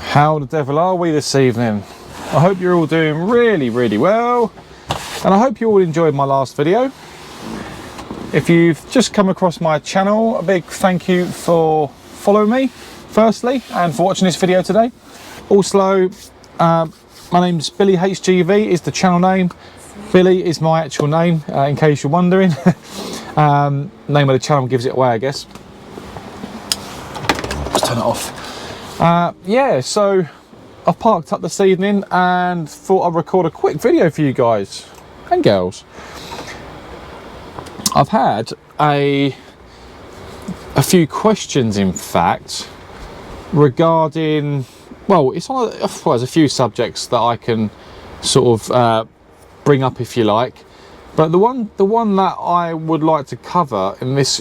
How the devil are we this evening? I hope you're all doing really well, and I hope you all enjoyed my last video. If you've just come across my channel, a big thank you for following me firstly, and for watching this video today. Also, my name's Billy. HGV is the channel name. Billy is my actual name, in case you're wondering. Name of the channel gives it away, I guess. Let's turn it off. Yeah, so I've parked up this evening and thought I'd record a quick video for you guys and girls. I've had a few questions, in fact, regarding, well, it's on there's a few subjects that I can sort of bring up if you like, but the one that I would like to cover in this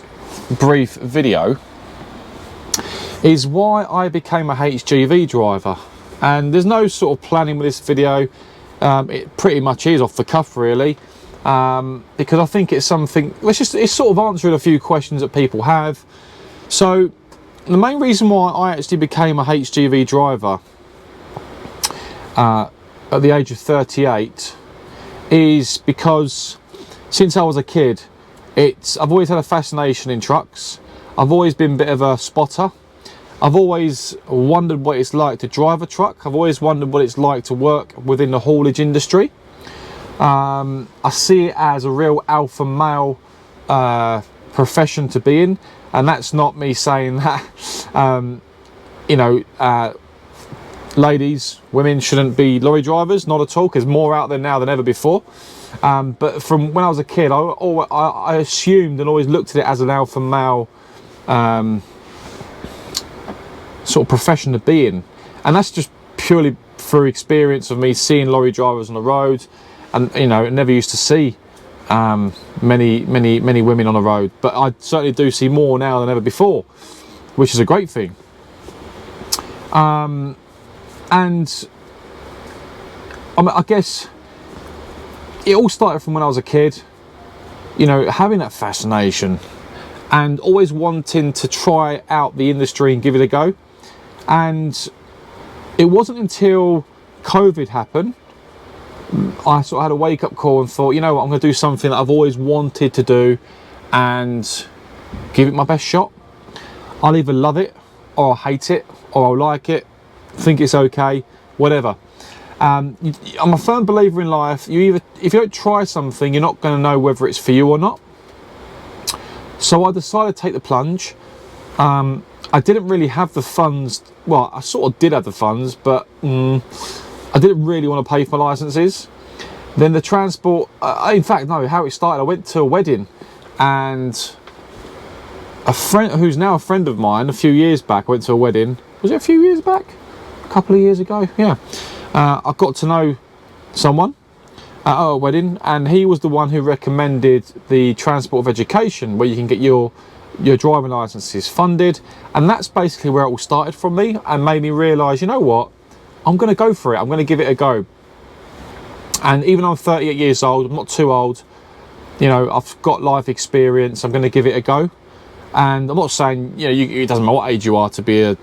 brief video is why I became a HGV driver. And there's no sort of planning with this video. It pretty much is off the cuff, really, because I think it's something, it's sort of answering a few questions that people have. So the main reason why I actually became a HGV driver at the age of 38 is because since I was a kid, I've always had a fascination in trucks. I've always been a bit of a spotter. I've always wondered what it's like to drive a truck. I've always wondered what it's like to work within the haulage industry. I see it as a real alpha male profession to be in, and that's not me saying that you know, ladies, women shouldn't be lorry drivers, not at all, because more out there now than ever before. But from when I was a kid, I assumed and always looked at it as an alpha male sort of profession to be in, and that's just purely through experience of me seeing lorry drivers on the road. And you know, never used to see many women on the road, but I certainly do see more now than ever before, which is a great thing. And I mean, I guess it all started from when I was a kid, you know, having that fascination and always wanting to try out the industry and give it a go. And it wasn't until COVID happened I sort of had a wake-up call and thought, you know what, I'm going to do something that I've always wanted to do and give it my best shot. I'll either love it or I'll hate it, or I'll like it, think it's okay, whatever. I'm a firm believer in life, if you don't try something, you're not going to know whether it's for you or not. So I decided to take the plunge. I didn't really have the funds. Well, I sort of did have the funds, but I didn't really want to pay for licenses. Then the transport, in fact, no, how it started, I went to a wedding, and a friend who's now a friend of mine, a few years back, I went to a wedding. Was it a few years back? A couple of years ago, yeah. I got to know someone at a wedding, and he was the one who recommended the transport of education, where you can get your driving licenses funded. And that's basically where it all started from me, and made me realise, you know what, I'm going to go for it. I'm going to give it a go. And even though I'm 38 years old, I'm not too old, you know, I've got life experience, I'm going to give it a go. And I'm not saying, you know, it doesn't matter what age you are to be a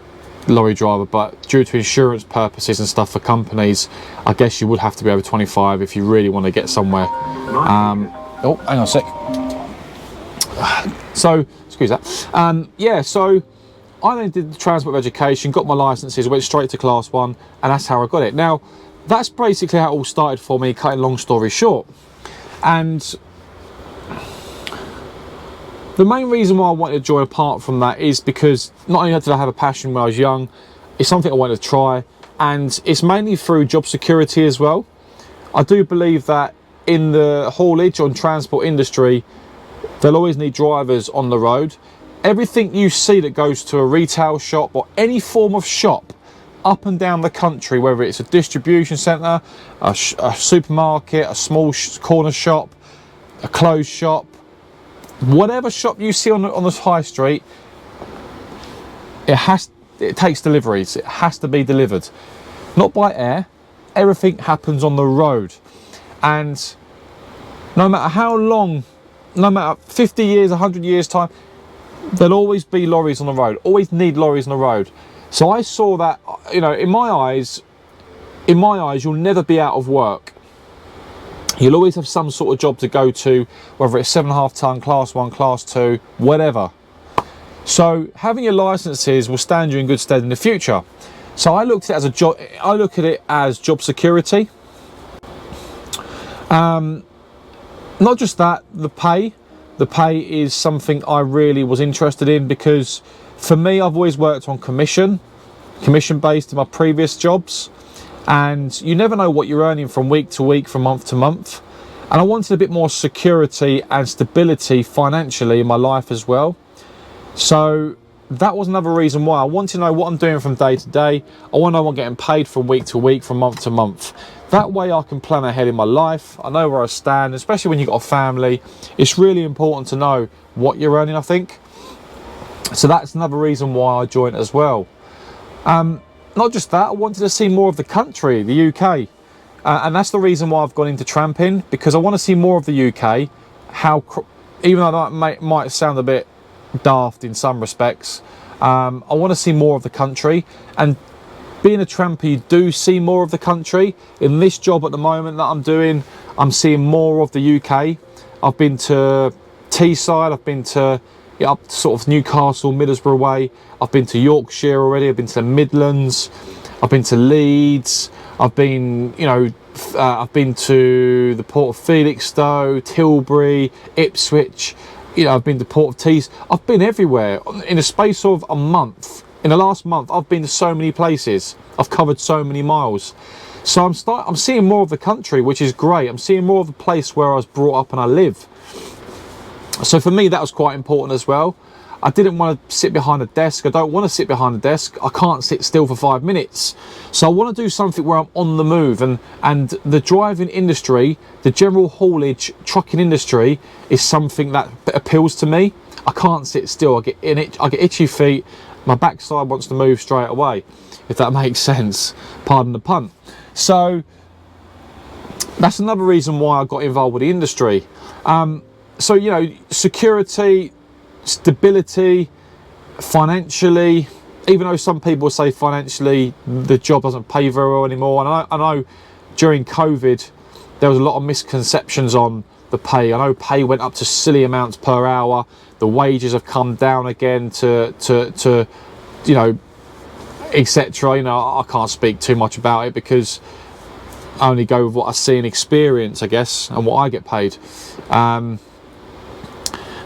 lorry driver, but due to insurance purposes and stuff for companies, I guess you would have to be over 25 if you really want to get somewhere. Oh, hang on a sec. So, excuse that. Yeah, so I then did the transport of education, got my licenses, went straight to class 1, and that's how I got it. Now, that's basically how it all started for me, cutting long story short. And the main reason why I wanted to join, apart from that, is because not only did I have a passion when I was young, it's something I wanted to try, and it's mainly through job security as well. I do believe that in the haulage and transport industry, they'll always need drivers on the road. Everything you see that goes to a retail shop or any form of shop up and down the country, whether it's a distribution centre, a supermarket, a small corner shop, a clothes shop, whatever shop you see on the high street, it takes deliveries. It has to be delivered, not by air. Everything happens on the road, and no matter how long, no matter 50 years, 100 years time, there'll always be lorries on the road. Always need lorries on the road. So I saw that, you know, in my eyes, you'll never be out of work. You'll always have some sort of job to go to, whether it's 7.5 ton, class 1, class 2, whatever. So having your licenses will stand you in good stead in the future. So I looked at it as a job. I look at it as job security. Not just that, the pay. The pay is something I really was interested in, because for me, I've always worked on commission based in my previous jobs, and you never know what you're earning from week to week, from month to month. And I wanted a bit more security and stability financially in my life as well. So that was another reason why I want to know what I'm doing from day to day. I want to know what I'm getting paid from week to week, from month to month. That way I can plan ahead in my life. I know where I stand, especially when you've got a family. It's really important to know what you're earning, I think. So that's another reason why I joined as well. Not just that, I wanted to see more of the country, the UK. And that's the reason why I've gone into tramping, because I want to see more of the UK. Even though that might sound a bit daft in some respects, I want to see more of the country. And being a tramper, you do see more of the country. In this job at the moment that I'm doing, I'm seeing more of the UK. I've been to Teesside, I've been to up to sort of Newcastle, Middlesbrough way. I've been to Yorkshire already, I've been to the Midlands, I've been to Leeds, I've been, you know, I've been to the Port of Felixstowe, Tilbury, Ipswich, you know, I've been to Port of Tees. I've been everywhere in a space of a month. In the last month, I've been to so many places. I've covered so many miles. So I'm seeing more of the country, which is great. I'm seeing more of the place where I was brought up and I live. So for me, that was quite important as well. I didn't want to sit behind a desk. I don't want to sit behind a desk. I can't sit still for 5 minutes. So I want to do something where I'm on the move. And the driving industry, the general haulage trucking industry, is something that appeals to me. I can't sit still. I get itchy feet. My backside wants to move straight away, if that makes sense. Pardon the pun. So that's another reason why I got involved with the industry. So, you know, security, stability, financially, even though some people say financially the job doesn't pay very well anymore. And I know during COVID, there was a lot of misconceptions on the pay. I know pay went up to silly amounts per hour. The wages have come down again to you know, etc. You know, I can't speak too much about it because I only go with what I see and experience, I guess, and what I get paid.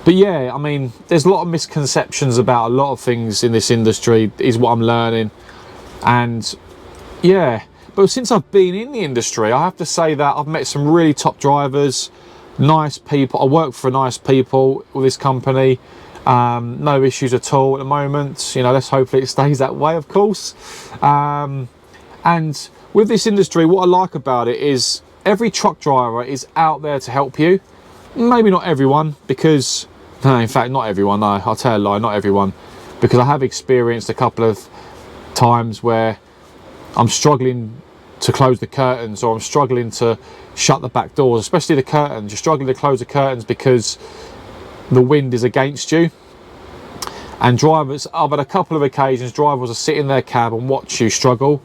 But yeah, I mean, there's a lot of misconceptions about a lot of things in this industry, is what I'm learning. And yeah, but since I've been in the industry, I have to say that I've met some really top drivers, nice people. I work for nice people with this company. No issues at all at the moment. You know, let's hopefully it stays that way, of course. And with this industry, what I like about it is every truck driver is out there to help you. Maybe not everyone, because no, in fact, not everyone. No, I'll tell a lie, not everyone, because I have experienced a couple of times where I'm struggling to close the curtains, or I'm struggling to shut the back doors, especially the curtains. You're struggling to close the curtains because the wind is against you. And drivers, I've had a couple of occasions, drivers will sit in their cab and watch you struggle.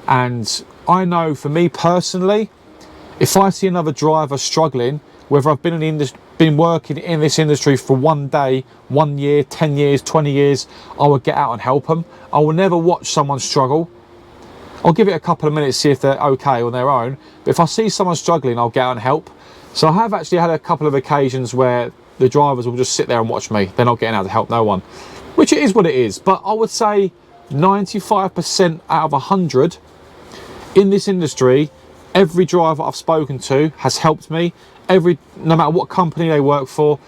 And I know for me personally, if I see another driver struggling, whether I've been working in this industry for 1 day, 1 year, 10 years, 20 years, I will get out and help them. I will never watch someone struggle. I'll give it a couple of minutes, see if they're okay on their own. But if I see someone struggling, I'll get out and help. So I have actually had a couple of occasions where the drivers will just sit there and watch me. They're not getting out to help no one, which it is what it is. But I would say 95% out of 100 in this industry, every driver I've spoken to has helped me. No matter what company they work for,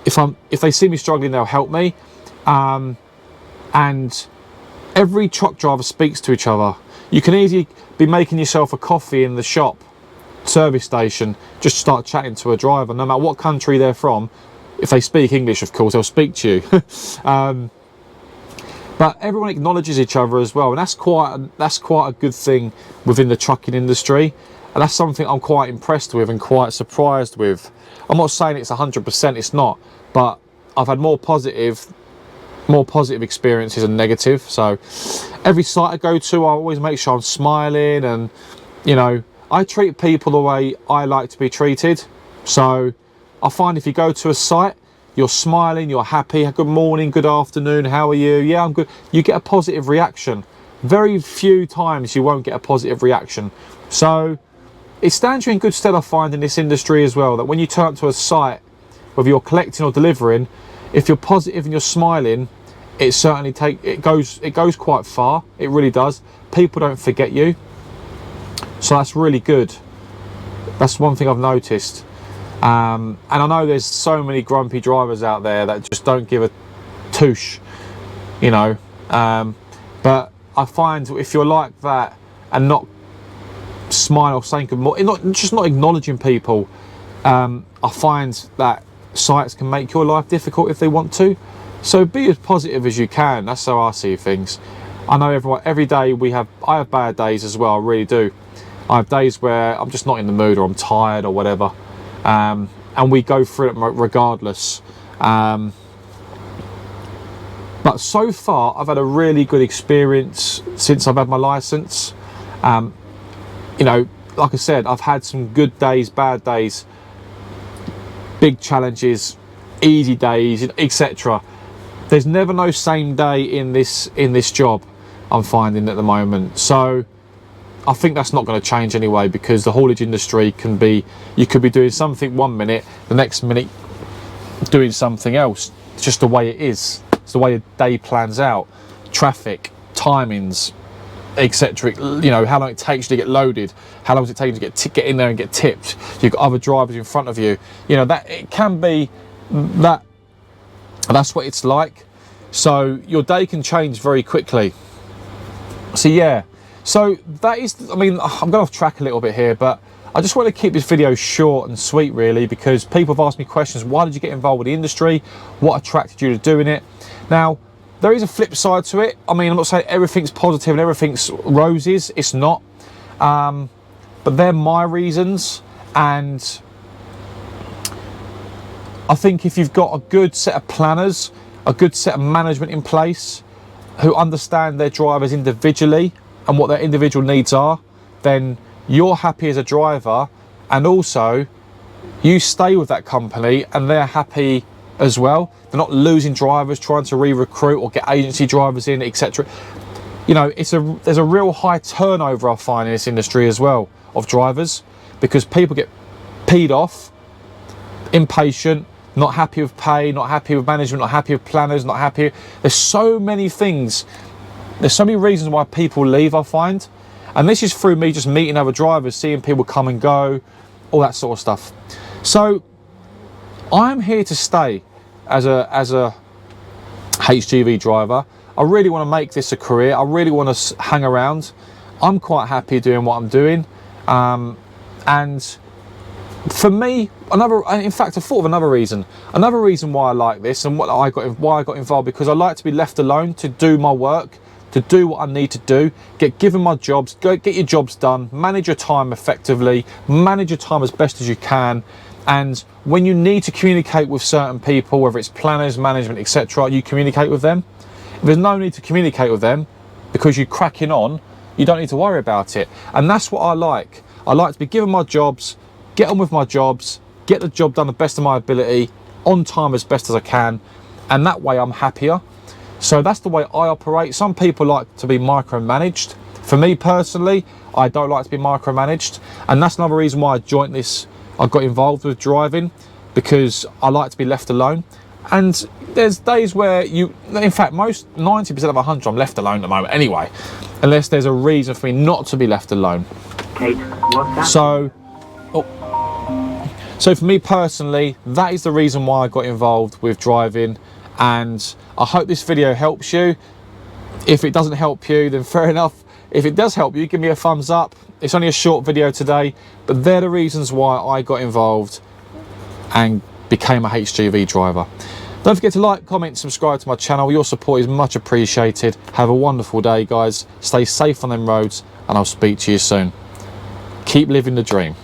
if they see me struggling, they'll help me. And every truck driver speaks to each other. You can easily be making yourself a coffee in the shop, service station, just start chatting to a driver, no matter what country they're from. If they speak English, of course, they'll speak to you. But everyone acknowledges each other as well, and that's quite a good thing within the trucking industry. And that's something I'm quite impressed with and quite surprised with. I'm not saying it's 100%, it's not, but I've had more positive more positive experiences than negative. So every site I go to, I always make sure I'm smiling, and you know, I treat people the way I like to be treated. So I find if you go to a site, you're smiling, you're happy, good morning, good afternoon, how are you? Yeah, I'm good. You get a positive reaction. Very few times you won't get a positive reaction. So it stands you in good stead, I find, in this industry as well, that when you turn up to a site, whether you're collecting or delivering, if you're positive and you're smiling, it certainly it goes quite far. It really does. People don't forget you. So that's really good. That's one thing I've noticed. And I know there's so many grumpy drivers out there that just don't give a touche, you know. But I find if you're like that and not smile or saying good morning, not acknowledging people, I find that sites can make your life difficult if they want to. So be as positive as you can. That's how I see things. I know every day I have bad days as well. I really do. I have days where I'm just not in the mood, or I'm tired, or whatever, and we go through it regardless. But so far I've had a really good experience since I've had my license. You know, like I said, I've had some good days, bad days, big challenges, easy days, etc. There's never no same day in this job, I'm finding at the moment. So I think that's not going to change anyway, because the haulage industry can be, you could be doing something one minute, the next minute doing something else. It's just the way it is. It's the way a day plans out. Traffic, timings, etc. You know, how long it takes you to get loaded, how long does it take you to get in there and get tipped. You've got other drivers in front of you. You know, that it can be that. That's what it's like. So your day can change very quickly. So yeah, so that is, I mean, I'm going off track a little bit here, but I just want to keep this video short and sweet, really, because people have asked me questions. Why did you get involved with the industry? What attracted you to doing it? Now, there is a flip side to it. I mean, I'm not saying everything's positive and everything's roses. It's not. But they're my reasons. And I think if you've got a good set of planners, a good set of management in place, who understand their drivers individually and what their individual needs are, then you're happy as a driver, and also you stay with that company and they're happy as well. They're not losing drivers, trying to re-recruit or get agency drivers in, etc. You know, there's a real high turnover, I find, in this industry as well, of drivers, because people get peed off, impatient, not happy with pay, not happy with management, not happy with planners, not happy. There's so many things. There's so many reasons why people leave, I find. And this is through me just meeting other drivers, seeing people come and go, all that sort of stuff. So I'm here to stay as a HGV driver. I really want to make this a career. I really want to hang around. I'm quite happy doing what I'm doing. And for me, in fact, I thought of another reason why I like this and why I got involved, because I like to be left alone to do my work, to do what I need to do, get given my jobs, get your jobs done, manage your time effectively, manage your time as best as you can. And when you need to communicate with certain people, whether it's planners, management, etc., you communicate with them. If there's no need to communicate with them because you're cracking on, you don't need to worry about it. And that's what I like. I like to be given my jobs, get on with my jobs, get the job done the best of my ability, on time as best as I can, and that way I'm happier. So that's the way I operate. Some people like to be micromanaged. For me personally, I don't like to be micromanaged, and that's another reason why I got involved with driving, because I like to be left alone. And there's days where in fact, most 90% of 100, I'm left alone at the moment anyway, unless there's a reason for me not to be left alone. Kate, what's that? So for me personally, that is the reason why I got involved with driving, and I hope this video helps you. If it doesn't help you, then fair enough. If it does help you, give me a thumbs up. It's only a short video today, but they're the reasons why I got involved and became a HGV driver. Don't forget to like, comment, subscribe to my channel. Your support is much appreciated. Have a wonderful day, guys. Stay safe on them roads, and I'll speak to you soon. Keep living the dream.